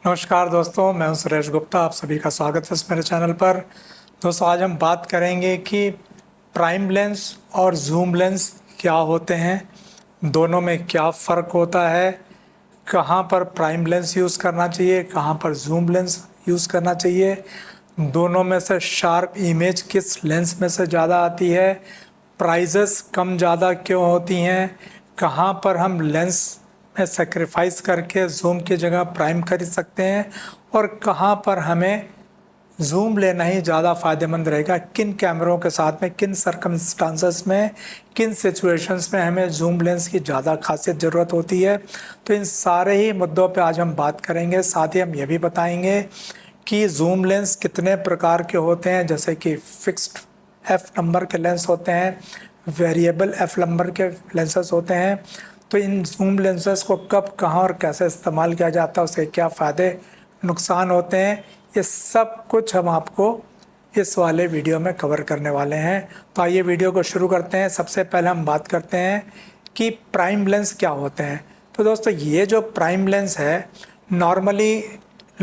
नमस्कार दोस्तों, मैं हूं सुरेश गुप्ता। आप सभी का स्वागत है इस मेरे चैनल पर। दोस्तों, आज हम बात करेंगे कि प्राइम लेंस और जूम लेंस क्या होते हैं, दोनों में क्या फ़र्क होता है, कहां पर प्राइम लेंस यूज़ करना चाहिए, कहां पर जूम लेंस यूज़ करना चाहिए, दोनों में से शार्प इमेज किस लेंस में से ज़्यादा आती है, प्राइजेस कम ज़्यादा क्यों होती हैं, कहां पर हम लेंस में सेक्रीफाइस करके जूम की जगह प्राइम खरीद सकते हैं और कहां पर हमें जूम लेना ही ज़्यादा फ़ायदेमंद रहेगा, किन कैमरों के साथ में, किन सर्कमस्टांसेस में, किन सिचुएशंस में हमें जूम लेंस की ज़्यादा खासियत ज़रूरत होती है। तो इन सारे ही मुद्दों पे आज हम बात करेंगे। साथ ही हम ये भी बताएंगे कि जूम लेंस कितने प्रकार के होते हैं, जैसे कि फिक्स्ड एफ नंबर के लेंस होते हैं, वेरिएबल एफ नंबर के लेंसेस होते हैं। तो इन जूम लेंसेस को कब, कहाँ और कैसे इस्तेमाल किया जाता है, उसके क्या फ़ायदे नुकसान होते हैं, ये सब कुछ हम आपको इस वाले वीडियो में कवर करने वाले हैं। तो आइए वीडियो को शुरू करते हैं। सबसे पहले हम बात करते हैं कि प्राइम लेंस क्या होते हैं। तो दोस्तों, ये जो प्राइम लेंस है, नॉर्मली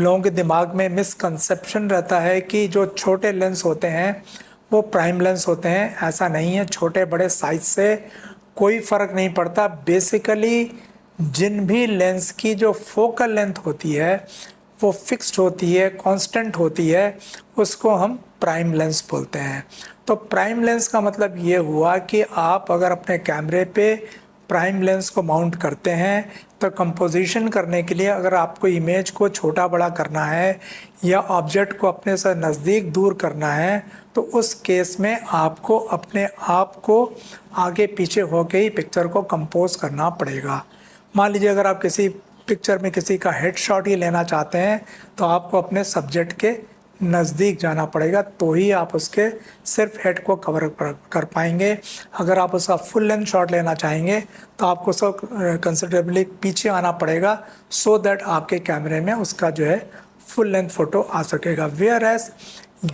लोगों के दिमाग में मिसकंसेप्शन रहता है कि जो छोटे लेंस होते हैं वो प्राइम लेंस होते हैं। ऐसा नहीं है, छोटे बड़े साइज से कोई फ़र्क नहीं पड़ता। बेसिकली जिन भी लेंस की जो फोकल लेंथ होती है वो फिक्स्ड होती है, कांस्टेंट होती है, उसको हम प्राइम लेंस बोलते हैं। तो प्राइम लेंस का मतलब ये हुआ कि आप अगर अपने कैमरे पे प्राइम लेंस को माउंट करते हैं तो कंपोजिशन करने के लिए, अगर आपको इमेज को छोटा बड़ा करना है या ऑब्जेक्ट को अपने से नज़दीक दूर करना है, तो उस केस में आपको अपने आप को आगे पीछे होके ही पिक्चर को कंपोज करना पड़ेगा। मान लीजिए अगर आप किसी पिक्चर में किसी का हेड शॉट ही लेना चाहते हैं तो आपको अपने सब्जेक्ट के नज़दीक जाना पड़ेगा, तो ही आप उसके सिर्फ हेड को कवर कर पाएंगे। अगर आप उसका फुल लेंथ शॉट लेना चाहेंगे तो आपको सब कंसिडरेबली पीछे आना पड़ेगा, सो दैट आपके कैमरे में उसका जो है फुल लेंथ फ़ोटो आ सकेगा। वेयर एज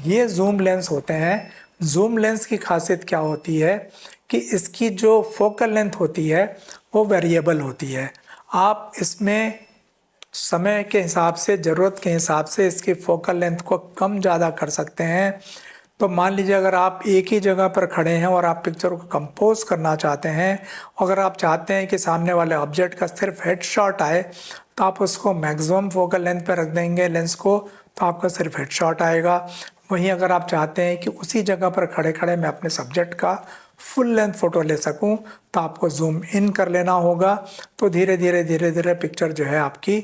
ये जूम लेंस होते हैं, जूम लेंस की खासियत क्या होती है कि इसकी जो फोकल लेंथ होती है वो वेरिएबल होती है। आप इसमें समय के हिसाब से, ज़रूरत के हिसाब से इसकी फोकल लेंथ को कम ज़्यादा कर सकते हैं। तो मान लीजिए अगर आप एक ही जगह पर खड़े हैं और आप पिक्चर को कंपोज करना चाहते हैं, अगर आप चाहते हैं कि सामने वाले ऑब्जेक्ट का सिर्फ हेड शॉट आए, तो आप उसको मैक्सिमम फोकल लेंथ पर रख देंगे लेंस को, तो आपका सिर्फ हेड शॉट आएगा। वहीं अगर आप चाहते हैं कि उसी जगह पर खड़े खड़े मैं अपने सब्जेक्ट का फुल लेंथ फ़ोटो ले सकूं, तो आपको जूम इन कर लेना होगा। तो धीरे धीरे पिक्चर जो है आपकी,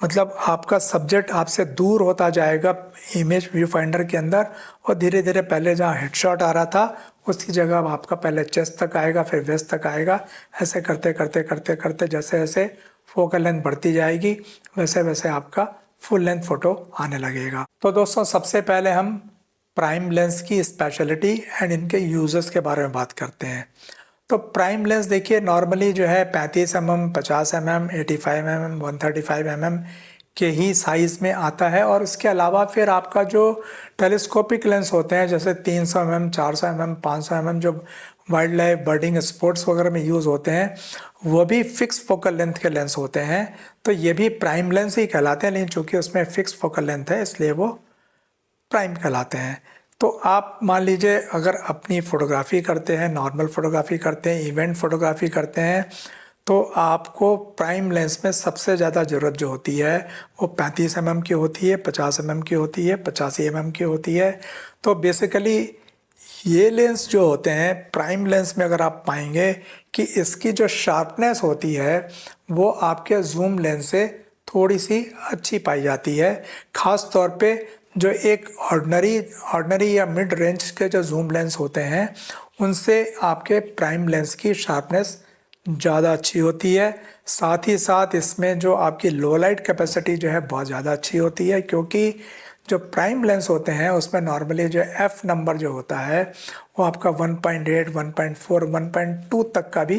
मतलब आपका सब्जेक्ट आपसे दूर होता जाएगा इमेज व्यू फाइंडर के अंदर, और धीरे धीरे पहले जहाँ हेडशॉट आ रहा था उसकी जगह अब आपका पहले चेस्ट तक आएगा, फिर वेस्ट तक आएगा। ऐसे करते करते करते करते जैसे जैसे फोकल लेंथ बढ़ती जाएगी वैसे वैसे आपका फुल लेंथ फ़ोटो आने लगेगा। तो दोस्तों, सबसे पहले हम प्राइम लेंस की स्पेशलिटी एंड इनके यूजेस के बारे में बात करते हैं। तो प्राइम लेंस देखिए, नॉर्मली जो है 35 mm, 50 mm, 85 mm, 135 mm के ही साइज़ में आता है। और उसके अलावा फिर आपका जो टेलीस्कोपिक लेंस होते हैं, जैसे 300 mm, 400 mm, 500 mm, जो वाइल्ड लाइफ, बर्डिंग, स्पोर्ट्स वगैरह में यूज़ होते हैं, वो भी फिक्स फोकल लेंथ के लेंस होते हैं। तो ये भी प्राइम लेंस ही कहलाते हैं, लेकिन चूँकि उसमें फिक्स फोकल लेंथ है इसलिए वो प्राइम कहलाते हैं। तो आप मान लीजिए अगर अपनी फ़ोटोग्राफ़ी करते हैं, नॉर्मल फ़ोटोग्राफ़ी करते हैं, इवेंट फ़ोटोग्राफ़ी करते हैं, तो आपको प्राइम लेंस में सबसे ज़्यादा ज़रूरत जो होती है वो 35 mm की होती है, 50 mm की होती है, 85 mm की होती है। तो बेसिकली ये लेंस जो होते हैं प्राइम लेंस में, अगर आप पाएंगे कि इसकी जो शार्पनेस होती है वो आपके जूम लेंस से थोड़ी सी अच्छी पाई जाती है। ख़ास तौर पे जो एक ऑर्डिनरी या मिड रेंज के जो जूम लेंस होते हैं उनसे आपके प्राइम लेंस की शार्पनेस ज़्यादा अच्छी होती है। साथ ही साथ इसमें जो आपकी लो लाइट कैपेसिटी जो है बहुत ज़्यादा अच्छी होती है, क्योंकि जो प्राइम लेंस होते हैं उसमें नॉर्मली जो एफ नंबर जो होता है वो आपका 1.8, 1.4, 1.2 तक का भी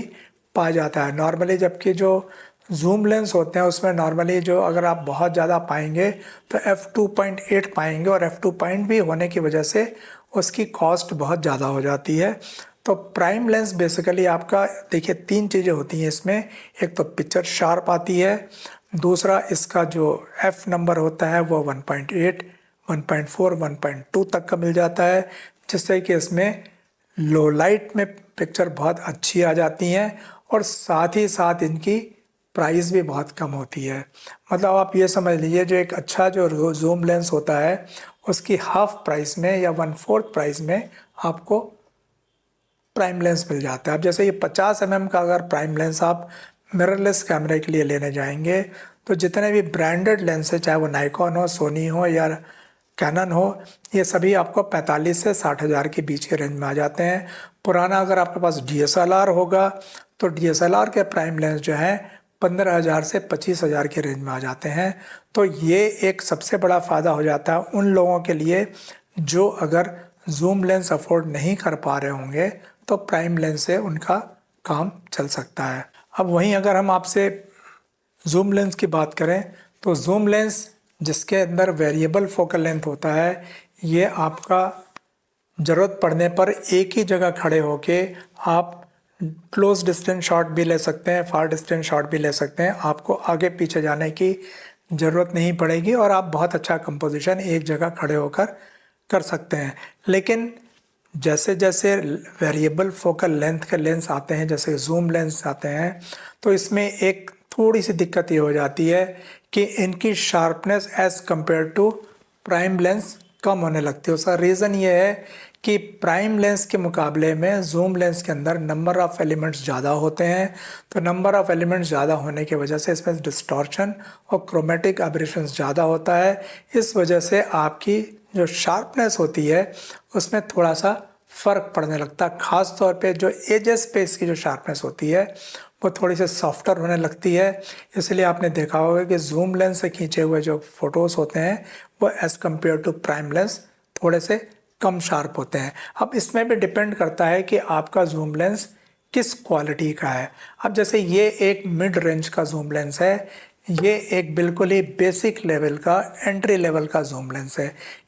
पाया जाता है नॉर्मली। जबकि जो जूम लेंस होते हैं उसमें नॉर्मली जो अगर आप बहुत ज़्यादा पाएंगे तो f2.8 पाएंगे, और f2 पॉइंट भी होने की वजह से उसकी कॉस्ट बहुत ज़्यादा हो जाती है। तो प्राइम लेंस बेसिकली आपका देखिए 3 चीज़ें होती हैं इसमें। एक तो पिक्चर शार्प आती है, दूसरा इसका जो एफ नंबर होता है वो 1.8, 1.4, 1.2 तक का मिल जाता है, जिससे कि इसमें लो लाइट में पिक्चर बहुत अच्छी आ जाती हैं और साथ ही साथ इनकी प्राइस भी बहुत कम होती है। मतलब आप ये समझ लीजिए जो एक अच्छा जो जूम लेंस होता है उसकी हाफ प्राइस में या 1/4 प्राइस में आपको प्राइम लेंस मिल जाता है। अब जैसे ये 50 mm का अगर प्राइम लेंस आप मिररलेस कैमरे के लिए लेने जाएंगे तो जितने भी ब्रांडेड लेंस है, चाहे वो नाइकॉन हो, सोनी हो या कैनन हो, ये सभी आपको 45 से 60 हज़ार के बीच के रेंज में आ जाते हैं। पुराना अगर आपके पास DSLR होगा तो DSLR के प्राइम लेंस जो है 15,000 से 25,000 के रेंज में आ जाते हैं। तो ये एक सबसे बड़ा फ़ायदा हो जाता है उन लोगों के लिए जो अगर जूम लेंस अफोर्ड नहीं कर पा रहे होंगे, तो प्राइम लेंस से उनका काम चल सकता है। अब वहीं अगर हम आपसे जूम लेंस की बात करें तो जूम लेंस जिसके अंदर वेरिएबल फोकल लेंथ होता है, ये आपका ज़रूरत पड़ने पर एक ही जगह खड़े होके आप क्लोज डिस्टेंस शॉट भी ले सकते हैं, फार डिस्टेंस शॉट भी ले सकते हैं। आपको आगे पीछे जाने की ज़रूरत नहीं पड़ेगी और आप बहुत अच्छा कंपोजिशन एक जगह खड़े होकर कर सकते हैं। लेकिन जैसे जैसे वेरिएबल फोकल लेंथ के लेंस आते हैं, जैसे जूम लेंस आते हैं, तो इसमें एक थोड़ी सी दिक्कत ये हो जाती है कि इनकी sharpness as compare to prime lens कम होने लगती है। उसका रीज़न ये है कि प्राइम लेंस के मुकाबले में जूम लेंस के अंदर नंबर ऑफ़ एलिमेंट्स ज़्यादा होते हैं। तो नंबर ऑफ़ एलिमेंट्स ज़्यादा होने की वजह से इसमें डिस्टॉर्शन और क्रोमेटिक एब्रेशंस ज़्यादा होता है। इस वजह से आपकी जो शार्पनेस होती है उसमें थोड़ा सा फ़र्क पड़ने लगता है। ख़ास तौर पे जो एजेस पे इसकी जो शार्पनेस होती है वो थोड़ी सी सॉफ्टर होने लगती है। इसलिए आपने देखा होगा कि जूम लेंस से खींचे हुए जो फ़ोटोज़ होते हैं वो as compare to prime lens थोड़े से कम शार्प होते हैं। अब इसमें भी डिपेंड करता है कि आपका जूम लेंस किस क्वालिटी का है। अब जैसे ये एक मिड रेंज का जूम लेंस है, ये एक बिल्कुल ही बेसिक लेवल का एंट्री लेवल का जूम लेंस है।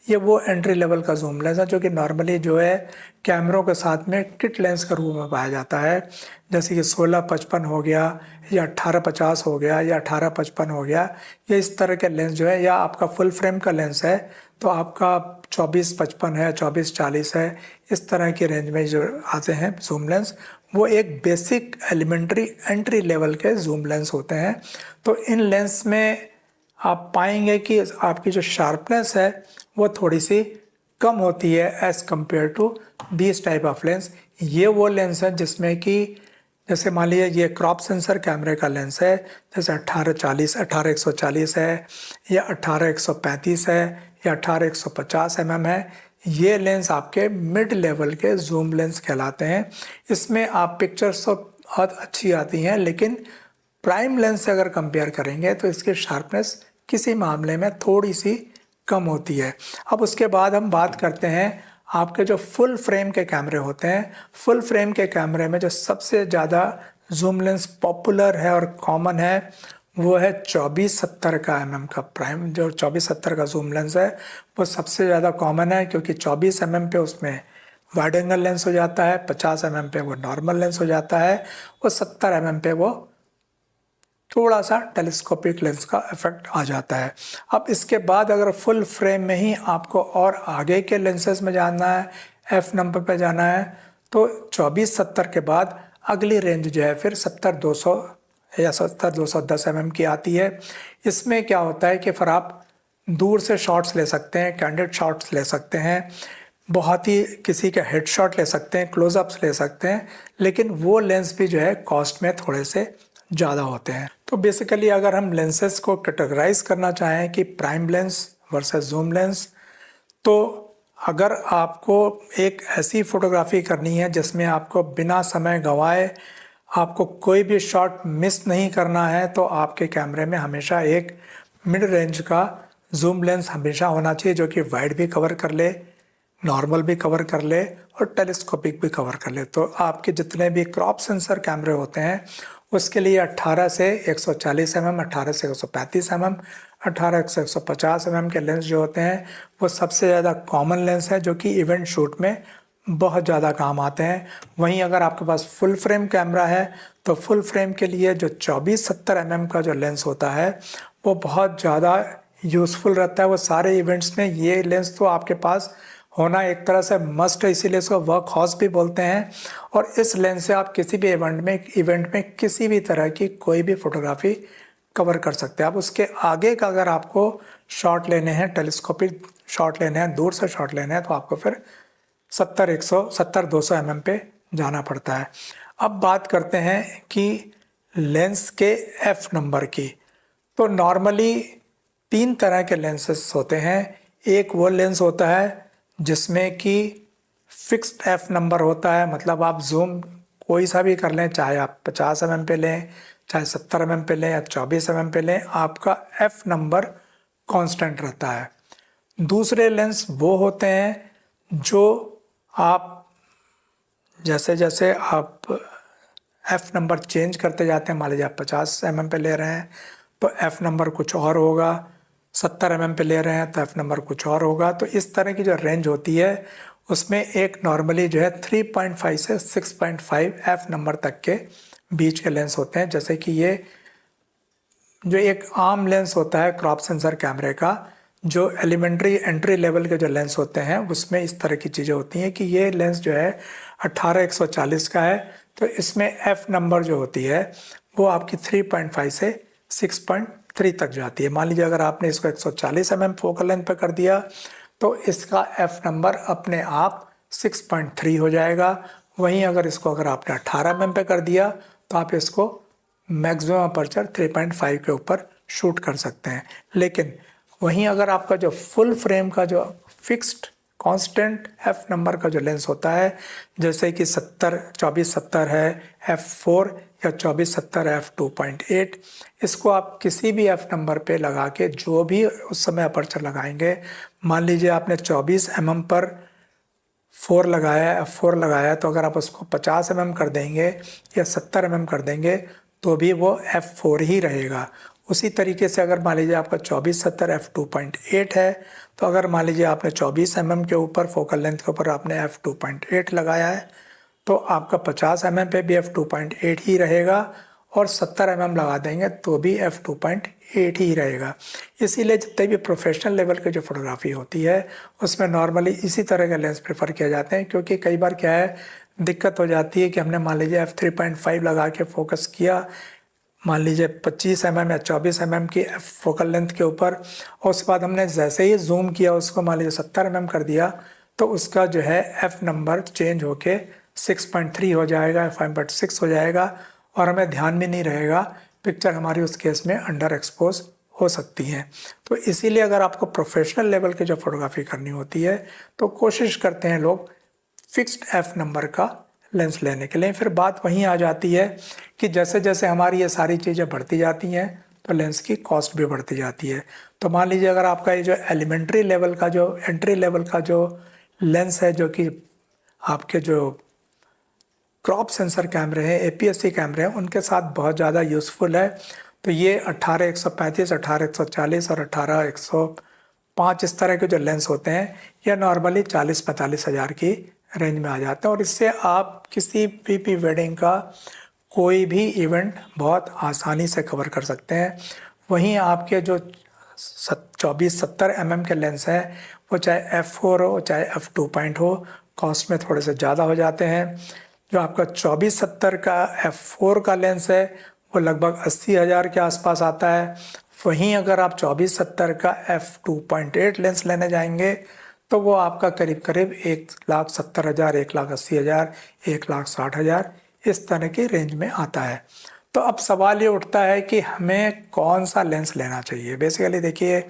ये वो एंट्री लेवल का जूम लेंस है जो कि नॉर्मली जो है कैमरों के साथ में किट लेंस के रूप में पाया जाता है। जैसे कि 16-55 हो गया या 18-50 हो गया या 18-55 हो गया, ये इस तरह के लेंस जो है, या आपका फुल फ्रेम का लेंस है तो आपका 24-55 है, 24-40 है, इस तरह की रेंज में जो आते हैं जूम लेंस, वो एक बेसिक एलिमेंट्री एंट्री लेवल के जूम लेंस होते हैं। तो इन लेंस में आप पाएंगे कि आपकी जो शार्पनेस है वो थोड़ी सी कम होती है as compare to this type of lens. ये वो लेंस है जिसमें कि जैसे मान लीजिए ये क्रॉप सेंसर कैमरे का लेंस है, जैसे 18-140 है या 18-135 है या 18-150 mm है। ये लेंस आपके मिड लेवल के जूम लेंस कहलाते हैं। इसमें आप पिक्चर्स तो बहुत अच्छी आती हैं, लेकिन प्राइम लेंस से अगर कंपेयर करेंगे तो इसकी शार्पनेस किसी मामले में थोड़ी सी कम होती है। अब उसके बाद हम बात करते हैं आपके जो फुल फ्रेम के कैमरे होते हैं। फुल फ्रेम के कैमरे में जो सबसे ज़्यादा जूम लेंस पॉपुलर है और कॉमन है वो है 24-70 का mm का प्राइम। जो 24-70 का जूम लेंस है वो सबसे ज़्यादा कॉमन है, क्योंकि 24 mm पे उसमें वाइड एंगल लेंस हो जाता है, 50 mm पे वो नॉर्मल लेंस हो जाता है और 70 mm पे वो थोड़ा सा टेलीस्कोपिक लेंस का इफेक्ट आ जाता है। अब इसके बाद अगर फुल फ्रेम में ही आपको और आगे के लेंसेज में जाना है, एफ नंबर पे जाना है, तो 24-70 के बाद अगली रेंज जो है फिर 70-200 या 70-210 mm की आती है। इसमें क्या होता है कि फिर आप दूर से शॉट्स ले सकते हैं, कैंडिड शॉट्स ले सकते हैं, बहुत ही किसी का हेड शॉट ले सकते हैं, क्लोजअप्स ले सकते हैं, लेकिन वो लेंस भी जो है कॉस्ट में थोड़े से ज़्यादा होते हैं। तो बेसिकली अगर हम लेंसेज को कैटेगराइज करना चाहें कि prime lens versus zoom lens, तो अगर आपको एक ऐसी फोटोग्राफी करनी है जिसमें आपको बिना समय गंवाए आपको कोई भी शॉट मिस नहीं करना है, तो आपके कैमरे में हमेशा एक मिड रेंज का जूम लेंस हमेशा होना चाहिए, जो कि वाइड भी कवर कर ले, नॉर्मल भी कवर कर ले और टेलीस्कोपिक भी कवर कर ले। तो आपके जितने भी क्रॉप सेंसर कैमरे होते हैं उसके लिए 18 से 140 mm, 18 से 135 mm, 18 से 150 mm के लेंस जो होते हैं वो सबसे ज़्यादा कॉमन लेंस है, जो कि इवेंट शूट में बहुत ज़्यादा काम आते हैं। वहीं अगर आपके पास फुल फ्रेम कैमरा है तो फुल फ्रेम के लिए जो 24-70 mm का जो लेंस होता है वो बहुत ज़्यादा यूज़फुल रहता है। वो सारे इवेंट्स में ये लेंस तो आपके पास होना एक तरह से मस्ट है, इसीलिए इसको वर्क हॉर्स भी बोलते हैं। और इस लेंस से आप किसी भी इवेंट में किसी भी तरह की कोई भी फोटोग्राफी कवर कर सकते हैं। आप उसके आगे का अगर आपको शॉट लेने हैं, टेलीस्कोपिक शॉट लेने हैं, दूर से शॉट लेने हैं, तो आपको फिर 70-200 mm पे जाना पड़ता है। अब बात करते हैं कि लेंस के एफ नंबर की। तो नॉर्मली 3 तरह के लेंसेस होते हैं। एक वो लेंस होता है जिसमें कि फिक्स्ड एफ नंबर होता है, मतलब आप जूम कोई सा भी कर लें, चाहे आप 50 mm पे लें, चाहे 70 mm पे लें या 24 mm पे लें, आपका एफ नंबर कांस्टेंट रहता है। दूसरे लेंस वो होते हैं जो आप जैसे जैसे आप एफ नंबर चेंज करते जाते हैं, मान लीजिए आप 50 mm पे ले रहे हैं तो एफ नंबर कुछ और होगा, 70 mm पे ले रहे हैं तो एफ नंबर कुछ और होगा। तो इस तरह की जो रेंज होती है उसमें एक नॉर्मली जो है 3.5 से 6.5 एफ नंबर तक के बीच के लेंस होते हैं। जैसे कि ये जो एक आम लेंस होता है क्रॉप सेंसर कैमरे का, जो एलिमेंट्री एंट्री लेवल के जो लेंस होते हैं उसमें इस तरह की चीज़ें होती हैं कि ये लेंस जो है 18-140 का है, तो इसमें एफ नंबर जो होती है वो आपकी 3.5 से 6.3 तक जाती है। मान लीजिए अगर आपने इसको 140 mm फोकल लेंथ पे कर दिया तो इसका एफ नंबर अपने आप 6.3 हो जाएगा। वहीं अगर आपने 18 mm पे कर दिया तो आप इसको मैक्सिमम अपर्चर 3.5 के ऊपर शूट कर सकते हैं। लेकिन वहीं अगर आपका जो फुल फ्रेम का जो फिक्स्ड कांस्टेंट एफ नंबर का जो लेंस होता है, जैसे कि 24-70 है f4 या 24-70 f2.8, इसको आप किसी भी एफ नंबर पे लगा के जो भी उस समय अपर्चर लगाएंगे, मान लीजिए आपने 24 mm पर 4 लगाया, f4 लगाया, तो अगर आप उसको 50 mm कर देंगे या 70 mm कर देंगे तो भी वो f4 ही रहेगा। उसी तरीके से अगर मान लीजिए आपका 24-70 f2.8 है, तो अगर मान लीजिए आपने 24 mm के ऊपर फोकल लेंथ के ऊपर आपने f2.8 लगाया है तो आपका 50 mm पे भी f2.8 ही रहेगा, और 70 mm लगा देंगे तो भी f2.8 ही रहेगा। इसीलिए जितने भी प्रोफेशनल लेवल की जो फोटोग्राफी होती है उसमें नॉर्मली इसी तरह के लेंस प्रेफर किया जाते हैं, क्योंकि कई बार क्या है दिक्कत हो जाती है कि हमने मान लीजिए f3.5 लगा के फोकस किया, मान लीजिए 25 mm या 24 mm की फोकल लेंथ के ऊपर, और उसके बाद हमने जैसे ही जूम किया उसको मान लीजिए 70 mm कर दिया तो उसका जो है एफ नंबर चेंज होके 6.3 हो जाएगा, 5.6 हो जाएगा, और हमें ध्यान भी नहीं रहेगा, पिक्चर हमारी उस केस में अंडर एक्सपोज हो सकती है। तो इसीलिए अगर आपको प्रोफेशनल लेवल की जो फोटोग्राफी करनी होती है तो कोशिश करते हैं लोग फिक्स्ड एफ नंबर का लेंस लेने के लिए। फिर बात वहीं आ जाती है कि जैसे जैसे हमारी ये सारी चीज़ें बढ़ती जाती हैं तो लेंस की कॉस्ट भी बढ़ती जाती है। तो मान लीजिए अगर आपका ये जो एलिमेंट्री लेवल का जो एंट्री लेवल का जो लेंस है, जो कि आपके जो क्रॉप सेंसर कैमरे हैं, APS-C कैमरे हैं, उनके साथ बहुत ज़्यादा यूज़फुल है, तो ये 18-135, 18-140 और 18-105 इस तरह के जो लेंस होते हैं ये नॉर्मली 40-45 हज़ार की रेंज में आ जाते हैं, और इससे आप किसी भी वेडिंग का कोई भी इवेंट बहुत आसानी से कवर कर सकते हैं। वहीं आपके जो 24-70 mm के लेंस हैं वो चाहे f4 हो चाहे f2 हो, कॉस्ट में थोड़े से ज़्यादा हो जाते हैं। जो आपका 24-70 का f4 का लेंस है वो लगभग 80,000 के आसपास आता है। वहीं अगर आप 24-70 का f2.8 लेंस लेने जाएंगे तो वो आपका करीब करीब 1,70,000, 1,80,000, 1,60,000 इस तरह की रेंज में आता है। तो अब सवाल ये उठता है कि हमें कौन सा लेंस लेना चाहिए। बेसिकली देखिए,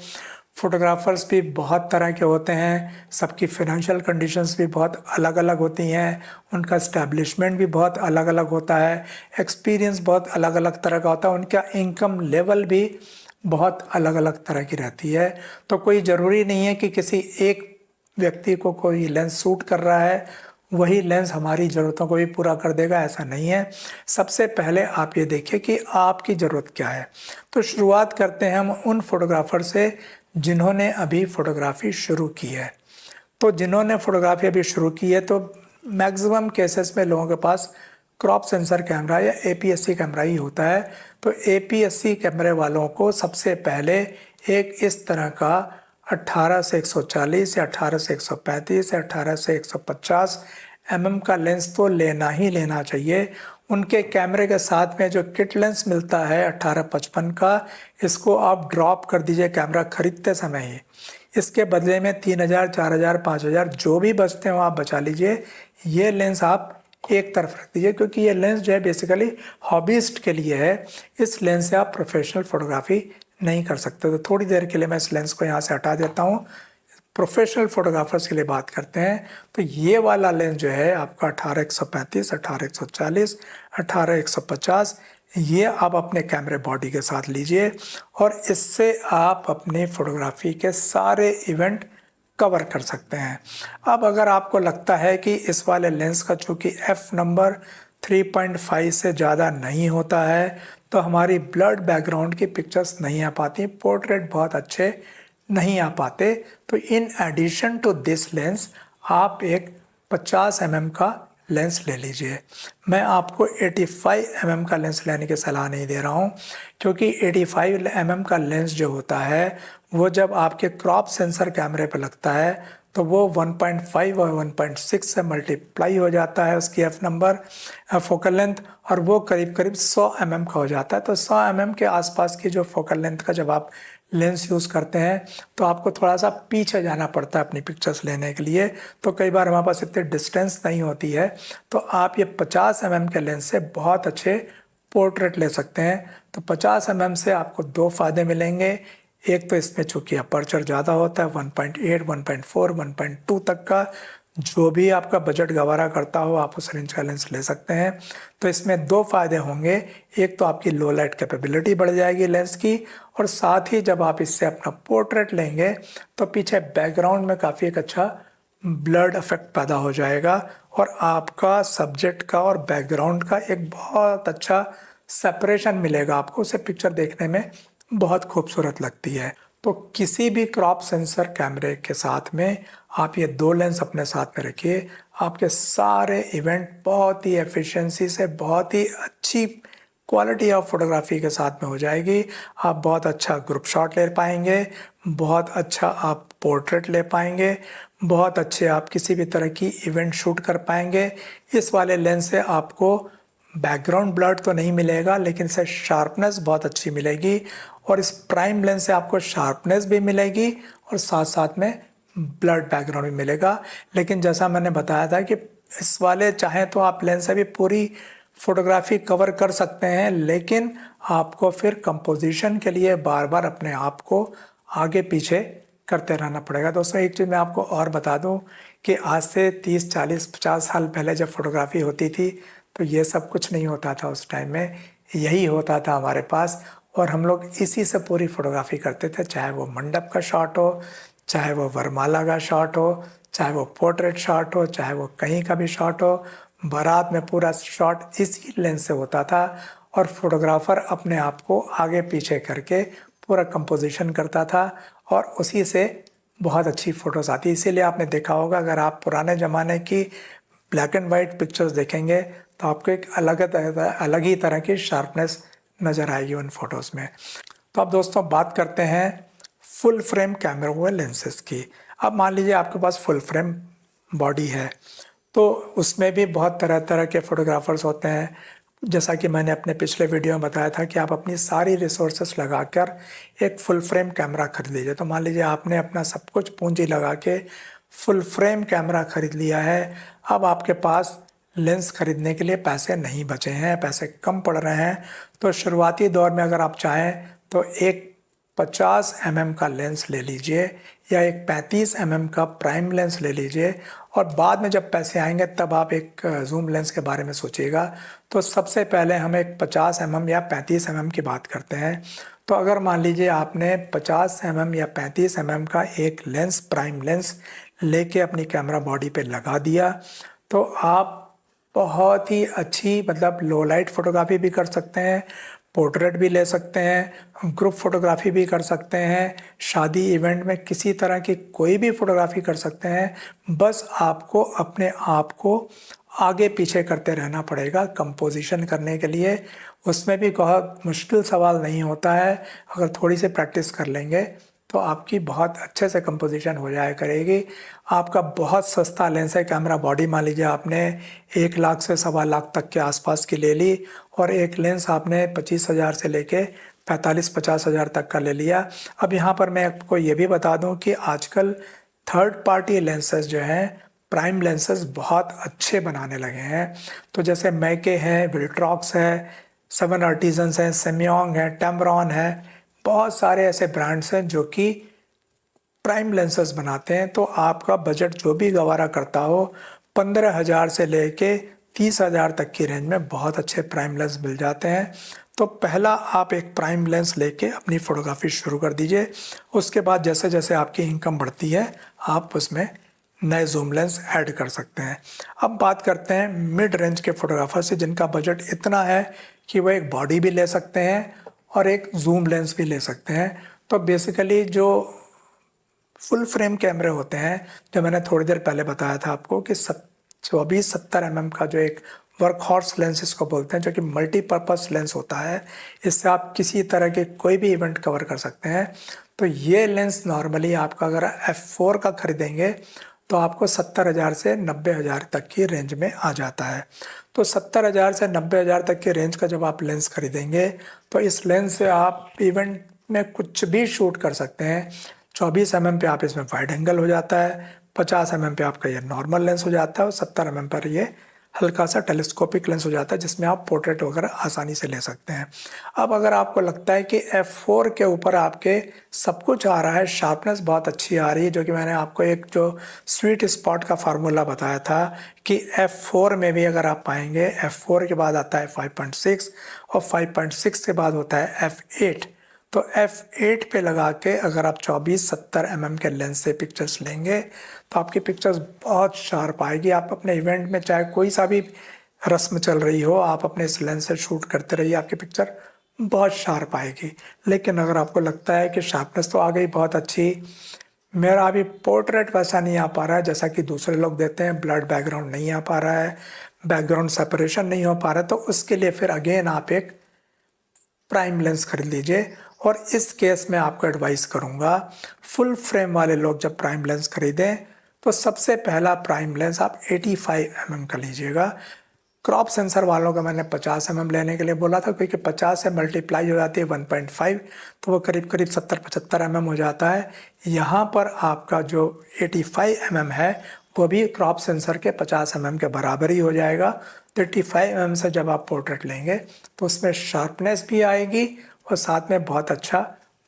फोटोग्राफर्स भी बहुत तरह के होते हैं, सबकी फाइनेंशियल कंडीशंस भी बहुत अलग अलग होती हैं, उनका इस्टेब्लिशमेंट भी बहुत अलग अलग होता है, एक्सपीरियंस बहुत अलग अलग तरह का होता है, उनका इनकम लेवल भी बहुत अलग अलग तरह की रहती है। तो कोई ज़रूरी नहीं है कि किसी एक व्यक्ति को कोई लेंस सूट कर रहा है वही लेंस हमारी ज़रूरतों को भी पूरा कर देगा, ऐसा नहीं है। सबसे पहले आप ये देखिए कि आपकी ज़रूरत क्या है। तो शुरुआत करते हैं हम उन फोटोग्राफर से जिन्होंने अभी फ़ोटोग्राफ़ी शुरू की है। तो जिन्होंने फ़ोटोग्राफ़ी अभी शुरू की है तो मैक्सिमम केसेस में लोगों के पास क्रॉप सेंसर कैमरा या APS-C कैमरा ही होता है। तो APS-C कैमरे वालों को सबसे पहले एक इस तरह का 18 से 140 या 18 से 135 या 18 से 150 mm का लेंस तो लेना ही लेना चाहिए। उनके कैमरे के साथ में जो किट लेंस मिलता है 18-55 का, इसको आप ड्रॉप कर दीजिए कैमरा खरीदते समय ही। इसके बदले में 3000, 4000, 5000 जो भी बचते हो आप बचा लीजिए। ये लेंस आप एक तरफ रख दीजिए, क्योंकि ये लेंस जो है बेसिकली हॉबीस्ट के लिए है। इस लेंस से आप प्रोफेशनल फोटोग्राफी नहीं कर सकते। तो थोड़ी देर के लिए मैं इस लेंस को यहाँ से हटा देता हूँ। प्रोफेशनल फोटोग्राफर्स के लिए बात करते हैं तो ये वाला लेंस जो है आपका 18-135, 18-140, 18-150, ये आप अपने कैमरे बॉडी के साथ लीजिए और इससे आप अपनी फोटोग्राफी के सारे इवेंट कवर कर सकते हैं। अब अगर आपको लगता है कि इस वाले लेंस का चूँकि f नंबर 3.5 से ज़्यादा नहीं होता है तो हमारी ब्लड बैकग्राउंड की पिक्चर्स नहीं आ पाती, पोर्ट्रेट बहुत अच्छे नहीं आ पाते। तो in addition to this lens आप एक 50 mm का लेंस ले लीजिए। मैं आपको 85 mm का लेंस लेने की सलाह नहीं दे रहा हूँ, क्योंकि 85 mm का लेंस जो होता है वो जब आपके क्रॉप सेंसर कैमरे पर लगता है तो वो 1.5 और 1.6 से मल्टीप्लाई हो जाता है उसकी f नंबर फोकल लेंथ, और वो करीब करीब 100 mm का हो जाता है। तो 100 mm के आसपास की जो फोकल लेंथ का जब आप लेंस यूज़ करते हैं तो आपको थोड़ा सा पीछे जाना पड़ता है अपनी पिक्चर्स लेने के लिए। तो कई बार हमारे पास इतनी डिस्टेंस नहीं होती है, तो आप ये 50 mm के लेंस से बहुत अच्छे पोर्ट्रेट ले सकते हैं। तो 50 mm से आपको दो फ़ायदे मिलेंगे। एक तो इसमें चूँकि अपर्चर ज़्यादा होता है, 1.8, 1.4, 1.2 तक का, जो भी आपका बजट गवारा करता हो आप उस रेंज का लेंस ले सकते हैं। तो इसमें दो फायदे होंगे। एक तो आपकी लो लाइट कैपेबिलिटी बढ़ जाएगी लेंस की, और साथ ही जब आप इससे अपना पोर्ट्रेट लेंगे तो पीछे बैकग्राउंड में काफ़ी एक अच्छा ब्लड इफेक्ट पैदा हो जाएगा और आपका सब्जेक्ट का और बैकग्राउंड का एक बहुत अच्छा सेपरेशन मिलेगा आपको। उसे पिक्चर देखने में बहुत खूबसूरत लगती है। तो किसी भी क्रॉप सेंसर कैमरे के साथ में आप ये दो लेंस अपने साथ में रखिए, आपके सारे इवेंट बहुत ही एफिशिएंसी से, बहुत ही अच्छी क्वालिटी ऑफ फोटोग्राफी के साथ में हो जाएगी। आप बहुत अच्छा ग्रुप शॉट ले पाएंगे, बहुत अच्छा आप पोर्ट्रेट ले पाएंगे, बहुत अच्छे आप किसी भी तरह की इवेंट शूट कर पाएंगे। इस वाले लेंस से आपको बैकग्राउंड ब्लर तो नहीं मिलेगा, लेकिन इससे शार्पनेस बहुत अच्छी मिलेगी, और इस प्राइम लेंस से आपको शार्पनेस भी मिलेगी और साथ साथ में ब्लड बैकग्राउंड भी मिलेगा। लेकिन जैसा मैंने बताया था कि इस वाले चाहे तो आप लेंस से भी पूरी फोटोग्राफी कवर कर सकते हैं, लेकिन आपको फिर कंपोजिशन के लिए बार बार अपने आप को आगे पीछे करते रहना पड़ेगा। दोस्तों एक चीज़ मैं आपको और बता दूं कि आज से 30, 40, 50 साल पहले जब फोटोग्राफी होती थी तो ये सब कुछ नहीं होता था। उस टाइम में यही होता था हमारे पास, और हम लोग इसी से पूरी फोटोग्राफी करते थे, चाहे वो मंडप का शॉट हो, चाहे वो वरमाला का शॉट हो, चाहे वो पोर्ट्रेट शॉट हो, चाहे वो कहीं का भी शॉट हो। बारात में पूरा शॉट इसी लेंस से होता था, और फोटोग्राफर अपने आप को आगे पीछे करके पूरा कंपोजिशन करता था और उसी से बहुत अच्छी फ़ोटोज़ आती। इसीलिए आपने देखा होगा, अगर आप पुराने ज़माने की ब्लैक एंड वाइट पिक्चर्स देखेंगे तो आपको एक अलग ही तरह की शार्पनेस नज़र आएगी उन फोटोज़ में। तो अब दोस्तों बात करते हैं फुल फ्रेम कैमरा हुए लेंसेज की। अब मान लीजिए आपके पास फुल फ्रेम बॉडी है, तो उसमें भी बहुत तरह तरह के फोटोग्राफर्स होते हैं। जैसा कि मैंने अपने पिछले वीडियो में बताया था कि आप अपनी सारी रिसोर्सेस लगाकर एक फुल फ्रेम कैमरा खरीद लीजिए। तो मान लीजिए आपने अपना सब कुछ पूंजी लगा के फुल फ्रेम कैमरा खरीद लिया है। अब आपके पास लेंस खरीदने के लिए पैसे नहीं बचे हैं, पैसे कम पड़ रहे हैं। तो शुरुआती दौर में अगर आप चाहें तो एक 50 mm का लेंस ले लीजिए या एक 35 mm का प्राइम लेंस ले लीजिए, और बाद में जब पैसे आएंगे तब आप एक जूम लेंस के बारे में सोचिएगा। तो सबसे पहले हम एक 50 mm या 35 mm की बात करते हैं। तो अगर मान लीजिए आपने 50 mm या 35 mm का एक लेंस, प्राइम लेंस लेके अपनी कैमरा बॉडी पे लगा दिया, तो आप बहुत ही अच्छी मतलब लो लाइट फोटोग्राफी भी कर सकते हैं, पोर्ट्रेट भी ले सकते हैं, ग्रुप फोटोग्राफी भी कर सकते हैं, शादी इवेंट में किसी तरह की कोई भी फोटोग्राफी कर सकते हैं। बस आपको अपने आप को आगे पीछे करते रहना पड़ेगा कंपोजिशन करने के लिए। उसमें भी बहुत मुश्किल सवाल नहीं होता है, अगर थोड़ी सी प्रैक्टिस कर लेंगे तो आपकी बहुत अच्छे से कंपोजिशन हो जाया करेगी। आपका बहुत सस्ता लेंस है, कैमरा बॉडी मान लीजिए आपने 1 लाख से 1.25 लाख तक के आसपास की ले ली, और एक लेंस आपने 25,000 से लेके 45-50 हज़ार तक का ले लिया। अब यहाँ पर मैं आपको ये भी बता दूँ कि आजकल थर्ड पार्टी लेंसेज जो हैं, प्राइम लेंसेज बहुत अच्छे बनाने लगे हैं। तो जैसे मैके है, विल्ट्रॉक्स है, सेवन आर्टिजन्स है, सेमियोंग है, टेम्ब्रॉन है, बहुत सारे ऐसे ब्रांड्स हैं जो कि प्राइम लेंसेज बनाते हैं। तो आपका बजट जो भी गवारा करता हो, 15,000 से लेके 30,000 तक की रेंज में बहुत अच्छे प्राइम लेंस मिल जाते हैं। तो पहला आप एक प्राइम लेंस लेके अपनी फोटोग्राफी शुरू कर दीजिए। उसके बाद जैसे जैसे आपकी इनकम बढ़ती है, आप उसमें नए जूम लेंस ऐड कर सकते हैं। अब बात करते हैं मिड रेंज के फोटोग्राफर से, जिनका बजट इतना है कि वो एक बॉडी भी ले सकते हैं और एक जूम लेंस भी ले सकते हैं। तो बेसिकली जो फुल फ्रेम कैमरे होते हैं, जो मैंने थोड़ी देर पहले बताया था आपको कि 24-70 mm का जो एक वर्क हॉर्स लेंस इसको बोलते हैं, जो कि मल्टीपर्पज़ लेंस होता है, इससे आप किसी तरह के कोई भी इवेंट कवर कर सकते हैं। तो ये लेंस नॉर्मली आपका अगर f4 का खरीदेंगे तो आपको 70,000 से 90,000 तक की रेंज में आ जाता है। तो 70,000 से 90,000 तक की रेंज का जब आप लेंस खरीदेंगे तो इस लेंस से आप इवेंट में कुछ भी शूट कर सकते हैं। 24 mm पे आप इसमें वाइड एंगल हो जाता है, 50 mm पे आपका ये नॉर्मल लेंस हो जाता है, और 70 mm पर ये हल्का सा टेलीस्कोपिक लेंस हो जाता है, जिसमें आप पोर्ट्रेट वगैरह आसानी से ले सकते हैं। अब अगर आपको लगता है कि f4 के ऊपर आपके सब कुछ आ रहा है, शार्पनेस बहुत अच्छी आ रही है, जो कि मैंने आपको एक जो स्वीट स्पॉट का फार्मूला बताया था कि f4 में भी अगर आप पाएंगे, f4 के बाद आता है 5.6 और 5.6 के बाद होता है f8। तो f8 पे लगा के अगर आप 24-70 mm के लेंस से पिक्चर्स लेंगे तो आपकी पिक्चर्स बहुत शार्प आएगी। आप अपने इवेंट में चाहे कोई सा भी रस्म चल रही हो, आप अपने इस लेंस से शूट करते रहिए, आपकी पिक्चर बहुत शार्प आएगी। लेकिन अगर आपको लगता है कि शार्पनेस तो आ गई बहुत अच्छी, मेरा अभी पोर्ट्रेट वैसा नहीं आ पा रहा है जैसा कि दूसरे लोग देते हैं, ब्लड बैकग्राउंड नहीं आ पा रहा है, बैकग्राउंड सेपरेशन नहीं हो पा रहा है, तो उसके लिए फिर अगेन आप एक प्राइम लेंस खरीद लीजिए। और इस केस में आपको एडवाइस करूंगा, फुल फ्रेम वाले लोग जब प्राइम लेंस खरीदें तो सबसे पहला प्राइम लेंस आप 85 mm का लीजिएगा। क्रॉप सेंसर वालों का मैंने 50 mm लेने के लिए बोला था, क्योंकि 50 से मल्टीप्लाई हो जाती है 1.5, तो वो करीब करीब 70-75 mm हो जाता है। यहाँ पर आपका जो 85 mm है वो भी क्रॉप सेंसर के 50 mm के बराबर ही हो जाएगा। तो 85 mm से जब आप पोर्ट्रेट लेंगे तो उसमें शार्पनेस भी आएगी और साथ में बहुत अच्छा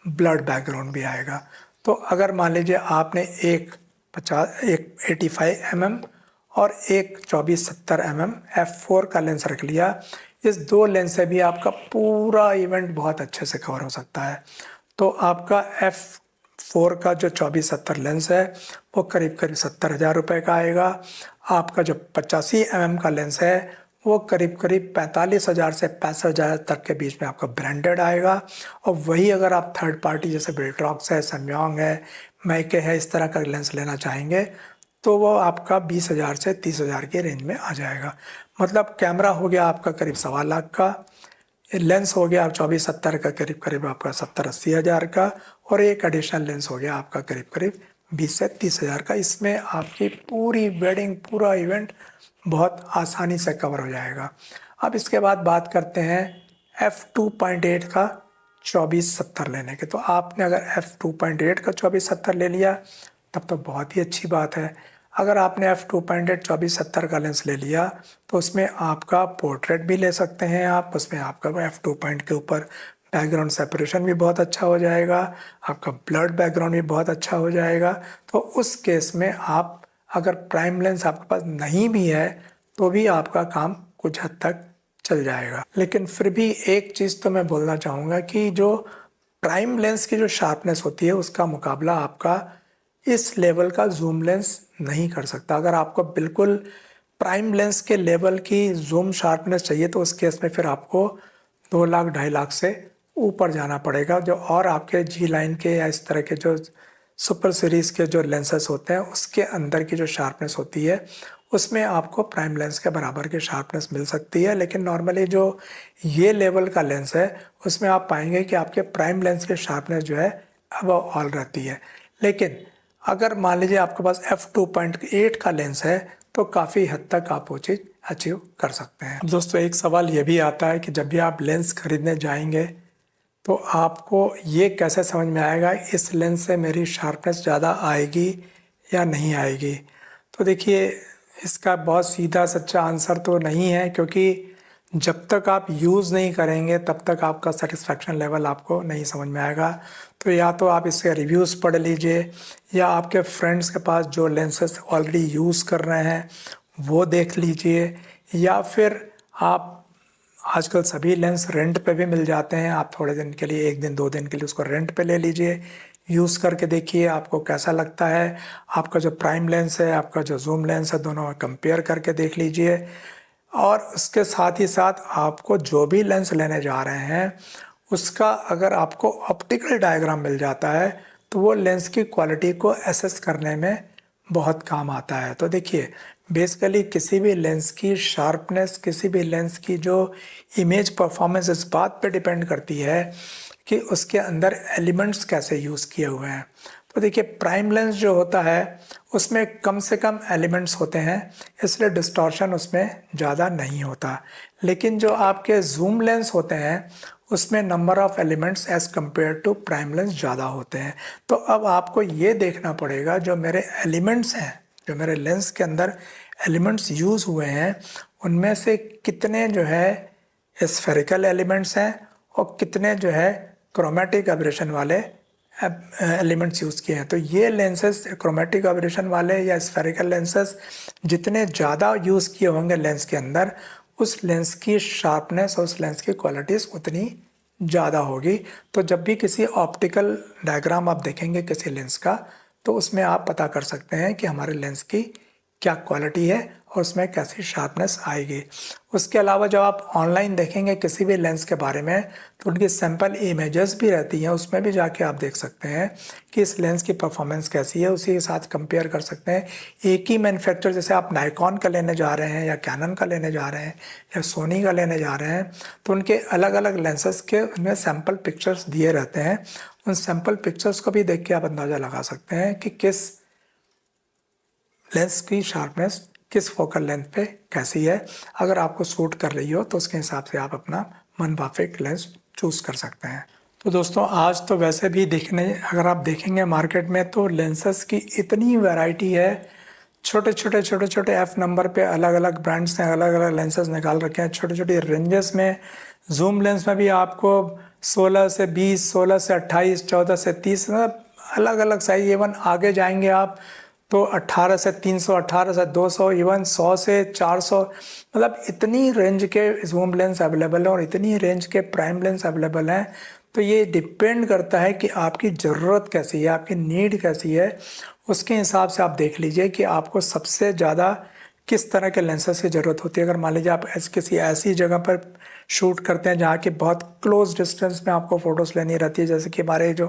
ब्लड बैकग्राउंड भी आएगा। तो अगर मान लीजिए आपने एक 85 mm और एक 24-70 mm f4 का लेंस रख लिया, इस दो लेंस से भी आपका पूरा इवेंट बहुत अच्छे से कवर हो सकता है। तो आपका f4 का जो 24-70 लेंस है वो करीब करीब 70,000 रुपये का आएगा। आपका जो 85 mm का लेंस है वो करीब करीब 45,000 से 65,000 तक के बीच में आपका ब्रांडेड आएगा। और वही अगर आप थर्ड पार्टी जैसे विल्ट्रॉक्स है, सैमसंग है, मैके है, इस तरह का लेंस लेना चाहेंगे तो वो आपका 20,000 से 30,000 के रेंज में आ जाएगा। मतलब कैमरा हो गया आपका करीब 1.25 लाख का, लेंस हो गया 24-70 का करीब करीब आपका 70-80 हज़ार का, और एक एडिशनल लेंस हो गया आपका करीब करीब 20 से 30 हज़ार का। इसमें आपकी पूरी वेडिंग, पूरा इवेंट बहुत आसानी से कवर हो जाएगा। अब इसके बाद बात करते हैं f2.8 का 24-70 लेने के। तो आपने अगर f2.8 का 24-70 ले लिया तब तो बहुत ही अच्छी बात है। अगर आपने f2.8 24-70 का लेंस ले लिया तो उसमें आपका पोर्ट्रेट भी ले सकते हैं आप, उसमें आपका f2 के ऊपर बैकग्राउंड सेपरेशन भी बहुत अच्छा हो जाएगा, आपका ब्लड बैकग्राउंड भी बहुत अच्छा हो जाएगा। तो उस केस में आप अगर प्राइम लेंस आपके पास नहीं भी है तो भी आपका काम कुछ हद तक चल जाएगा। लेकिन फिर भी एक चीज़ तो मैं बोलना चाहूँगा कि जो प्राइम लेंस की जो शार्पनेस होती है उसका मुकाबला आपका इस लेवल का जूम लेंस नहीं कर सकता। अगर आपको बिल्कुल प्राइम लेंस के लेवल की जूम शार्पनेस चाहिए तो उस केस में फिर आपको 2 लाख 2.5 लाख से ऊपर जाना पड़ेगा। जो और आपके जी लाइन के या इस तरह के जो सुपर सीरीज़ के जो लेंसेस होते हैं उसके अंदर की जो शार्पनेस होती है उसमें आपको प्राइम लेंस के बराबर की शार्पनेस मिल सकती है। लेकिन नॉर्मली जो ये लेवल का लेंस है उसमें आप पाएंगे कि आपके प्राइम लेंस की शार्पनेस जो है अब ऑल रहती है। लेकिन अगर मान लीजिए आपके पास f2.8 का लेंस है तो काफ़ी हद तक आप वो चीज़ अचीव कर सकते हैं। अब दोस्तों एक सवाल ये भी आता है कि जब भी आप लेंस खरीदने जाएंगे तो आपको ये कैसे समझ में आएगा इस लेंस से मेरी शार्पनेस ज़्यादा आएगी या नहीं आएगी। तो देखिए इसका बहुत सीधा सच्चा आंसर तो नहीं है, क्योंकि जब तक आप यूज़ नहीं करेंगे तब तक आपका सेटिस्फैक्शन लेवल आपको नहीं समझ में आएगा। तो या तो आप इसके रिव्यूज़ पढ़ लीजिए या आपके फ्रेंड्स के पास जो लेंसेस ऑलरेडी यूज़ कर रहे हैं वो देख लीजिए, या फिर आप आजकल सभी लेंस रेंट पे भी मिल जाते हैं। आप थोड़े दिन के लिए 1 दिन 2 दिन के लिए उसको रेंट पे ले लीजिए, यूज़ करके देखिए आपको कैसा लगता है। आपका जो प्राइम लेंस है आपका जो जूम लेंस है दोनों में कंपेयर करके देख लीजिए। और उसके साथ ही साथ आपको जो भी लेंस लेने जा रहे हैं उसका अगर आपको ऑप्टिकल डायग्राम मिल जाता है तो वो लेंस की क्वालिटी को एसेस करने में बहुत काम आता है। तो देखिए बेसिकली किसी भी लेंस की शार्पनेस, किसी भी लेंस की जो इमेज परफॉर्मेंस इस बात पे डिपेंड करती है कि उसके अंदर एलिमेंट्स कैसे यूज़ किए हुए हैं। तो देखिए प्राइम लेंस जो होता है उसमें कम से कम एलिमेंट्स होते हैं, इसलिए डिस्टॉर्शन उसमें ज़्यादा नहीं होता। लेकिन जो आपके जूम लेंस होते हैं उसमें number of elements as compare to prime lens ज़्यादा होते हैं। तो अब आपको ये देखना पड़ेगा जो मेरे एलिमेंट्स हैं, जो मेरे लेंस के अंदर एलिमेंट्स यूज़ हुए हैं उनमें से कितने जो है स्फेरिकल एलिमेंट्स हैं और कितने जो है क्रोमेटिक एब्रेशन वाले एलिमेंट्स यूज़ किए हैं। तो ये लेंसेस क्रोमेटिक एब्रेशन वाले या स्फेरिकल लेंसेस जितने ज़्यादा यूज़ किए होंगे लेंस के अंदर उस लेंस की शार्पनेस और उस लेंस की क्वालिटीज़ उतनी ज़्यादा होगी। तो जब भी किसी ऑप्टिकल डायग्राम आप देखेंगे किसी लेंस का तो उसमें आप पता कर सकते हैं कि हमारे लेंस की क्या क्वालिटी है और उसमें कैसी शार्पनेस आएगी। उसके अलावा जब आप ऑनलाइन देखेंगे किसी भी लेंस के बारे में तो उनकी सैंपल इमेजेस भी रहती हैं, उसमें भी जाके आप देख सकते हैं कि इस लेंस की परफॉर्मेंस कैसी है, उसी के साथ कंपेयर कर सकते हैं। एक ही मैन्युफैक्चर जैसे आप नाइकॉन का लेने जा रहे हैं या कैनन का लेने जा रहे हैं या सोनी का लेने जा रहे हैं तो उनके अलग अलग लेंसेस के उनमें सैंपल पिक्चर्स दिए रहते हैं। उन सैंपल पिक्चर्स को भी देख के आप अंदाज़ा लगा सकते हैं कि किस लेंस की शार्पनेस किस फोकल लेंथ पे कैसी है। अगर आपको सूट कर रही हो तो उसके हिसाब से आप अपना मनमाफिक लेंस चूज़ कर सकते हैं। तो दोस्तों आज तो वैसे भी अगर आप देखेंगे मार्केट में तो लेंसेस की इतनी वैरायटी है। छोटे छोटे एफ नंबर पे अलग अलग ब्रांड्स ने अलग अलग लेंसेस निकाल रखे हैं। छोटे छोटे रेंजेस में जूम लेंस में भी आपको 16 से 20, 16 से 28, 14 से 30 मतलब अलग अलग साइज। इवन आगे जाएंगे आप तो 18 से 300, 18 से 200, इवन 100 से 400 मतलब इतनी रेंज के जूम लेंस अवेलेबल हैं और इतनी रेंज के प्राइम लेंस अवेलेबल हैं। तो ये डिपेंड करता है कि आपकी ज़रूरत कैसी है, आपकी नीड कैसी है। उसके हिसाब से आप देख लीजिए कि आपको सबसे ज़्यादा किस तरह के लेंसेस की ज़रूरत होती है। अगर मान लीजिए आप किसी ऐसी जगह पर शूट करते हैं जहाँ की बहुत क्लोज डिस्टेंस में आपको फ़ोटोज़ लेनी रहती है, जैसे कि हमारे जो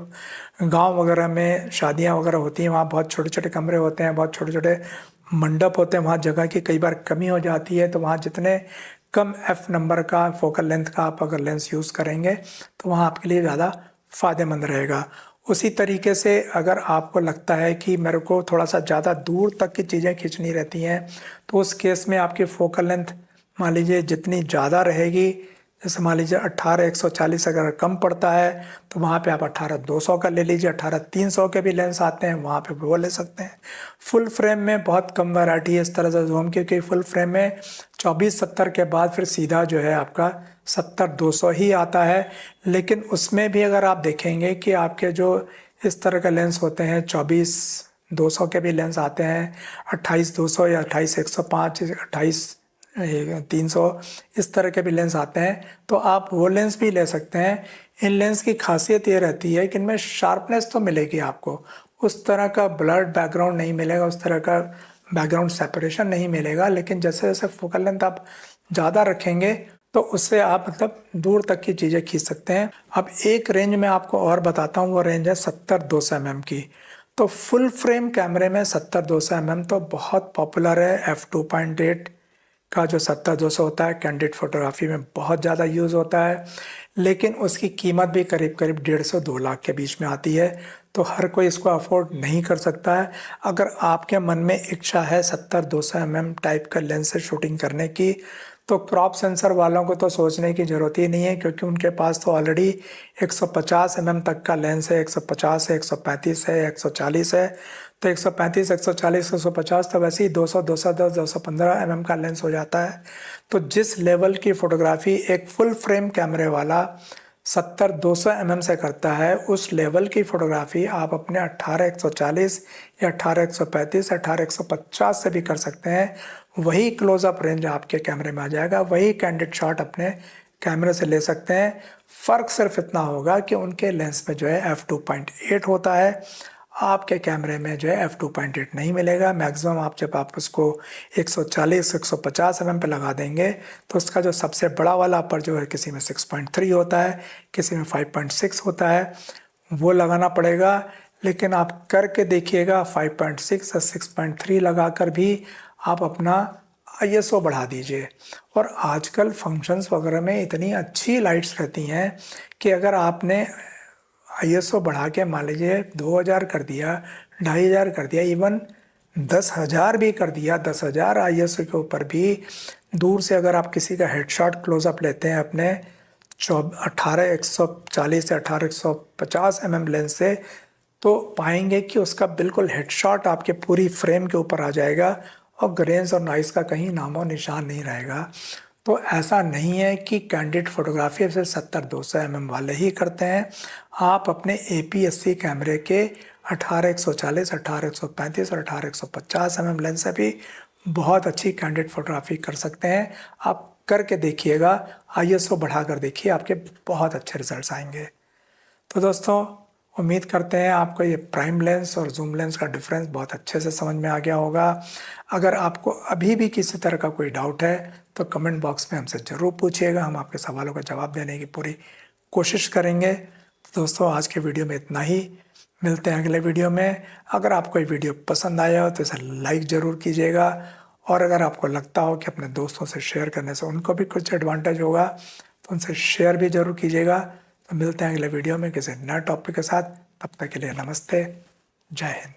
गांव वगैरह में शादियाँ वगैरह होती हैं वहाँ बहुत छोटे छोटे कमरे होते हैं, बहुत छोटे छोटे मंडप होते हैं, वहाँ जगह की कई बार कमी हो जाती है। तो वहाँ जितने कम एफ नंबर का फोकल लेंथ का आप अगर लेंस यूज़ करेंगे तो वहाँ आपके लिए ज़्यादा फ़ायदेमंद रहेगा। उसी तरीके से अगर आपको लगता है कि मेरे को थोड़ा सा ज़्यादा दूर तक की चीज़ें खींचनी रहती हैं तो उस केस में आपकी फोकल लेंथ मान लीजिए जितनी ज़्यादा रहेगी, जैसे मान लीजिए 18-140 अगर कम पड़ता है तो वहाँ पे आप 18-200 का ले लीजिए। 18-300 के भी लेंस आते हैं वहाँ पे वो ले सकते हैं। फुल फ्रेम में बहुत कम वैरायटी है इस तरह से जूम की, क्योंकि फुल फ्रेम में 24-70 के बाद फिर सीधा जो है आपका 70-200 ही आता है। लेकिन उसमें भी अगर आप देखेंगे कि आपके जो इस तरह के लेंस होते हैं 24-200 के भी लेंस आते हैं, 28-200 या 28-105, 28-300 इस तरह के भी लेंस आते हैं। तो आप वो लेंस भी ले सकते हैं। इन लेंस की खासियत ये रहती है कि इनमें शार्पनेस तो मिलेगी आपको, उस तरह का ब्लर्ड बैकग्राउंड नहीं मिलेगा, उस तरह का बैकग्राउंड सेपरेशन नहीं मिलेगा। लेकिन जैसे जैसे फोकल लेंथ आप ज़्यादा रखेंगे तो उससे आप मतलब दूर तक की चीज़ें खींच सकते हैं। अब एक रेंज में आपको और बताता हूँ, वो रेंज है 70-200 mm की। तो फुल फ्रेम कैमरे में 70-200 mm तो बहुत पॉपुलर है। f2.8 का जो 70-200 होता है कैंडिड फोटोग्राफी में बहुत ज़्यादा यूज़ होता है, लेकिन उसकी कीमत भी करीब करीब 150-2 लाख के बीच में आती है। तो हर कोई इसको अफोर्ड नहीं कर सकता है। अगर आपके मन में इच्छा है 70-200 mm टाइप का लेंस से शूटिंग करने की, तो क्रॉप सेंसर वालों को तो सोचने की ज़रूरत ही नहीं है, क्योंकि उनके पास तो ऑलरेडी 150 mm तक का लेंस है। 150 है, 135 है, 140 है। तो 135, 140, 150 तो वैसे ही 200, 210, 215 mm का लेंस हो जाता है। तो जिस लेवल की फोटोग्राफी एक फुल फ्रेम कैमरे वाला 70-200 mm से करता है, उस लेवल की फोटोग्राफी आप अपने 18-140 या 18-135, 18-150 से भी कर सकते हैं। वही क्लोजअप रेंज आपके कैमरे में आ जाएगा, वही कैंडिड शॉट अपने कैमरे से ले सकते हैं। फ़र्क सिर्फ इतना होगा कि उनके लेंस में जो है f2.8 होता है, आपके कैमरे में जो है f2.8 नहीं मिलेगा। मैक्सिमम आप जब आप उसको 140-150 mm पे लगा देंगे, तो उसका जो सबसे बड़ा वाला अपर जो है, किसी में 6.3 होता है, किसी में 5.6 होता है, वो लगाना पड़ेगा। लेकिन आप करके देखिएगा, 5.6 या 6.3 लगा कर भी आप अपना ISO बढ़ा दीजिए। और आजकल फंक्शंस वगैरह में इतनी अच्छी लाइट्स रहती हैं कि अगर आपने ISO बढ़ा के मान लीजिए 2000 कर दिया, 2500 कर दिया, इवन 10,000 भी कर दिया, 10,000 ISO के ऊपर भी दूर से अगर आप किसी का हेडशॉट क्लोजअप लेते हैं अपने 18-140 या 18-150 mm लेंस से, तो पाएंगे कि उसका बिल्कुल हेडशॉट आपके पूरी फ्रेम के ऊपर आ जाएगा और ग्रेन्स और नॉइस का कहीं नामो निशान नहीं रहेगा। तो ऐसा नहीं है कि कैंडिड फोटोग्राफी सिर्फ 70-200 mm वाले ही करते हैं। आप अपने APS-C कैमरे के 18-140, 18-135 और 18-150 mm लेंस से भी बहुत अच्छी कैंडिड फोटोग्राफी कर सकते हैं। आप करके देखिएगा, ISO बढ़ा कर देखिए, आपके बहुत अच्छे रिजल्ट्स आएंगे। तो दोस्तों, उम्मीद करते हैं आपको ये प्राइम लेंस और जूम लेंस का डिफरेंस बहुत अच्छे से समझ में आ गया होगा। अगर आपको अभी भी किसी तरह का कोई डाउट है तो कमेंट बॉक्स में हमसे ज़रूर पूछिएगा, हम आपके सवालों का जवाब देने की पूरी कोशिश करेंगे। तो दोस्तों, आज के वीडियो में इतना ही। मिलते हैं अगले वीडियो में। अगर आपको ये वीडियो पसंद आया हो तो इसे लाइक ज़रूर कीजिएगा, और अगर आपको लगता हो कि अपने दोस्तों से शेयर करने से उनको भी कुछ एडवांटेज होगा तो उनसे शेयर भी ज़रूर कीजिएगा। तो मिलते हैं अगले वीडियो में किसी नए टॉपिक के साथ। तब तक के लिए नमस्ते, जय हिंद।